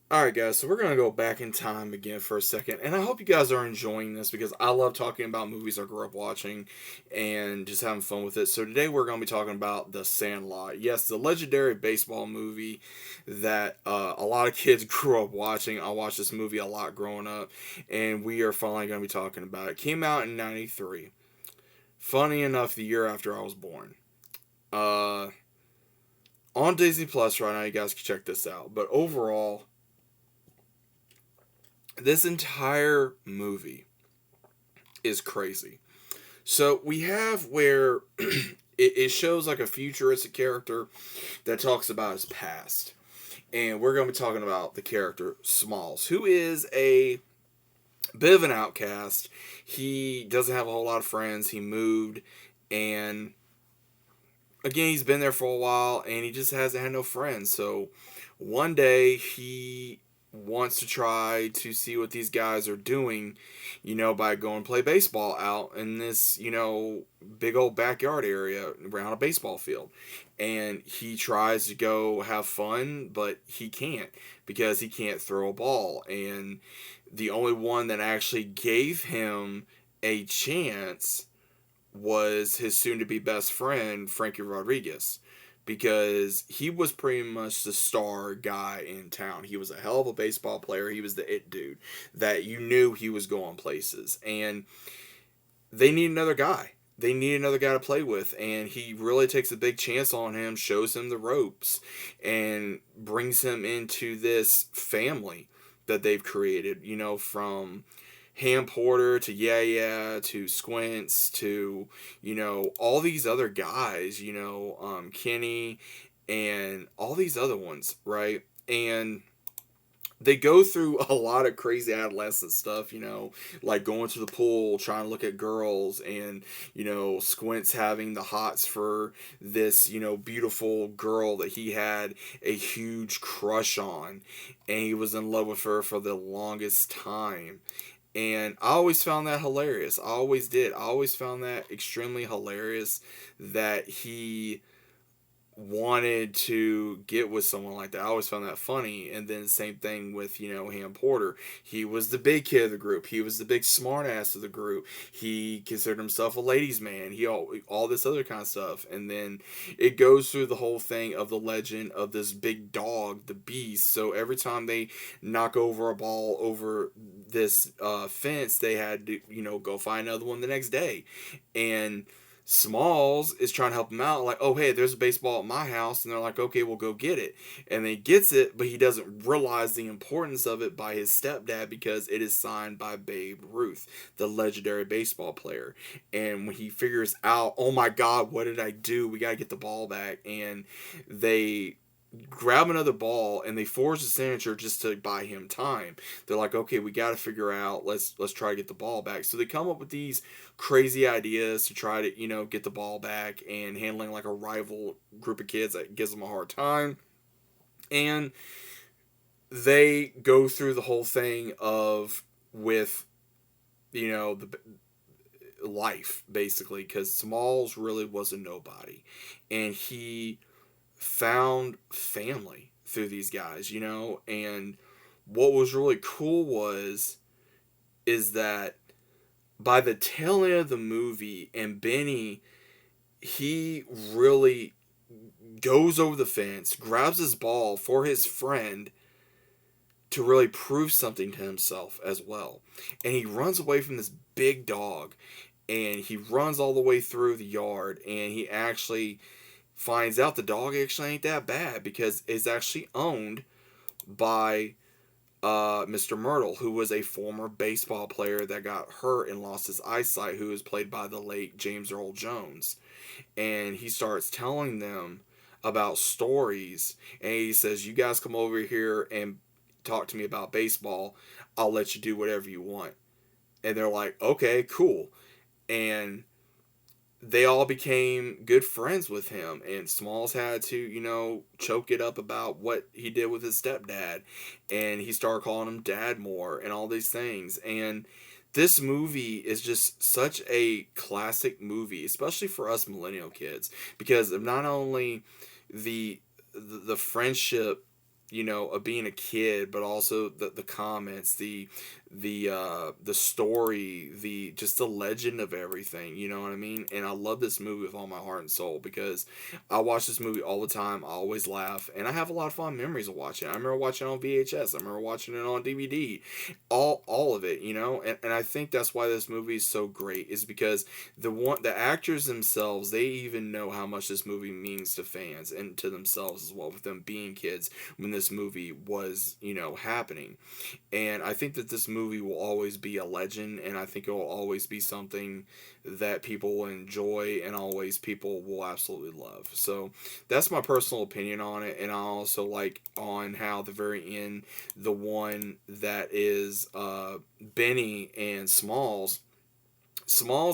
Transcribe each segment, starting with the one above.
Alright, guys, so we're going to go back in time again for a second. And I hope you guys are enjoying this because I love talking about movies I grew up watching and just having fun with it. So today we're going to be talking about The Sandlot. Yes, the legendary baseball movie that a lot of kids grew up watching. I watched this movie a lot growing up, and we are finally going to be talking about it. Came out in 93. Funny enough, the year after I was born. Uh, on Disney Plus right now, you guys can check this out. But overall, this entire movie is crazy. So we have where it shows like a futuristic character that talks about his past. And we're going to be talking about the character Smalls, who is a bit of an outcast. He doesn't have a whole lot of friends. He moved, and again, he's been there for a while, and he just hasn't had no friends. So one day he wants to try to see what these guys are doing, by going play baseball out in this, big old backyard area around a baseball field. And he tries to go have fun, but he can't because he can't throw a ball. And the only one that actually gave him a chance was his soon to be best friend, Frankie Rodriguez, because he was pretty much the star guy in town. He was a hell of a baseball player. He was the it dude that you knew he was going places. And they need another guy. They need another guy to play with, and he really takes a big chance on him, shows him the ropes, and brings him into this family that they've created, from Ham Porter to Yeah Yeah to Squints to, all these other guys, Kenny and all these other ones, right? And they go through a lot of crazy adolescent stuff, like going to the pool, trying to look at girls, and, Squints having the hots for this, beautiful girl that he had a huge crush on, and he was in love with her for the longest time. And I always found that hilarious. I always did. I always found that extremely hilarious that he wanted to get with someone like that. I always found that funny. And then same thing with, Ham Porter. He was the big kid of the group. He was the big smart ass of the group. He considered himself a ladies man. He all this other kind of stuff. And then it goes through the whole thing of the legend of this big dog, the beast. So every time they knock over a ball over this fence, they had to, go find another one the next day. And Smalls is trying to help him out, like, oh, hey, there's a baseball at my house. And they're like, okay, we'll go get it. And then he gets it, but he doesn't realize the importance of it by his stepdad because it is signed by Babe Ruth, the legendary baseball player. And when he figures out, oh my God, what did I do? We got to get the ball back. And they grab another ball and they forge the signature just to buy him time. They're like, okay, we got to figure out, let's try to get the ball back. So they come up with these crazy ideas to try to, get the ball back, and handling like a rival group of kids that gives them a hard time. And they go through the whole thing of with, the life basically, because Smalls really was a nobody, and he found family through these guys, and what was really cool is that by the tail end of the movie, and Benny, he really goes over the fence, grabs his ball for his friend to really prove something to himself as well. And he runs away from this big dog, and he runs all the way through the yard, and he actually finds out the dog actually ain't that bad because it's actually owned by Mr. Myrtle, who was a former baseball player that got hurt and lost his eyesight, who was played by the late James Earl Jones. And he starts telling them about stories, and he says, you guys come over here and talk to me about baseball. I'll let you do whatever you want. And they're like, okay, cool. And they all became good friends with him, and Smalls had to, choke it up about what he did with his stepdad, and he started calling him dad more and all these things. And this movie is just such a classic movie, especially for us millennial kids, because of not only the friendship of being a kid, but also the comments, the story, the just the legend of everything. You know what I mean? And I love this movie with all my heart and soul because I watch this movie all the time. I always laugh, and I have a lot of fond memories of watching it. I remember watching it on VHS. I remember watching it on DVD. All of it, and I think that's why this movie is so great, is because the actors themselves, they even know how much this movie means to fans and to themselves as well, with them being kids when this movie was happening. And I think that this movie will always be a legend, and I think it will always be something that people will enjoy and always people will absolutely love. So that's my personal opinion on it. And I also like on how the very end, the one that is Benny and Smalls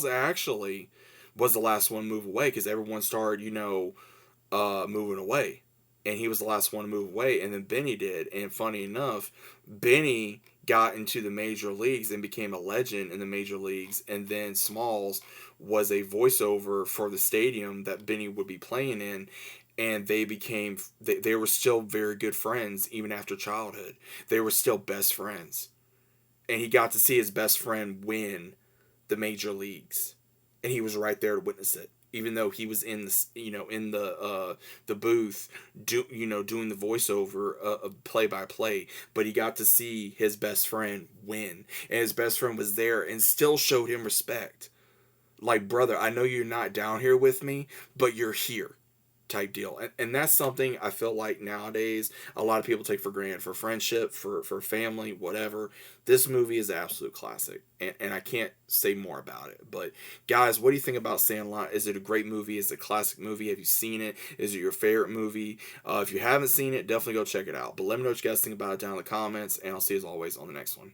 actually was the last one to move away because everyone started, moving away. And he was the last one to move away, and then Benny did. And funny enough, Benny got into the major leagues and became a legend in the major leagues. And then Smalls was a voiceover for the stadium that Benny would be playing in. And they were still very good friends even after childhood. They were still best friends. And he got to see his best friend win the major leagues, and he was right there to witness it. Even though he was in the booth, doing the voiceover of play by play, but he got to see his best friend win, and his best friend was there and still showed him respect. Like, brother, I know you're not down here with me, but you're here, type deal. And that's something I feel like nowadays a lot of people take for granted, for friendship, for family, whatever. This movie is an absolute classic, and I can't say more about it. But guys, what do you think about Sandlot? Is it a great movie? Is it a classic movie? Have you seen it? Is it your favorite movie? If you haven't seen it, definitely go check it out. But let me know what you guys think about it down in the comments, and I'll see you as always on the next one.